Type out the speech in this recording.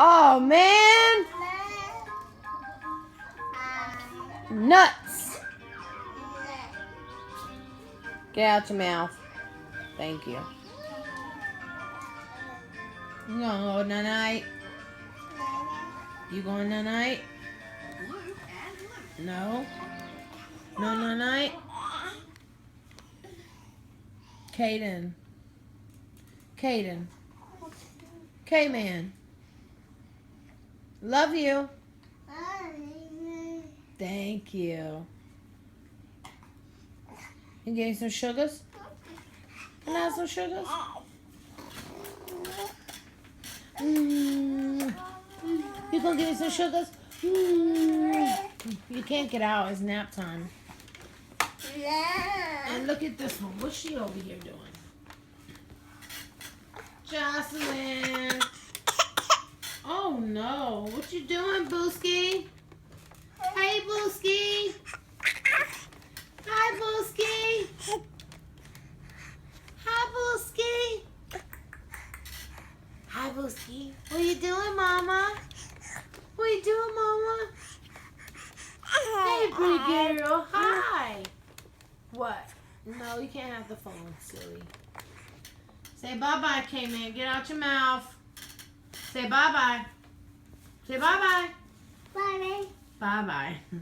Oh, man. Nuts. Get out your mouth. Thank you. You gonna go night-night? You going night-night? No? No night-night? Kaiden. Kaiden. K-Man. Love you. Thank you. You getting some sugars? Can I have some sugars? You gonna give me some sugars? You can't get out. It's nap time. And look at this one. What's she over here doing? Jocelyn. Oh no. What you doing, Booski? Hey, Booski. Hi, Booski. Hi, Booski. Hi, Booski. What you doing, Mama? What you doing, Mama? Hey, pretty girl. Hi. What? No, you can't have the phone, silly. Say bye-bye, K-Man. Get out your mouth. Say bye-bye. Say bye-bye. Bye. Bye-bye.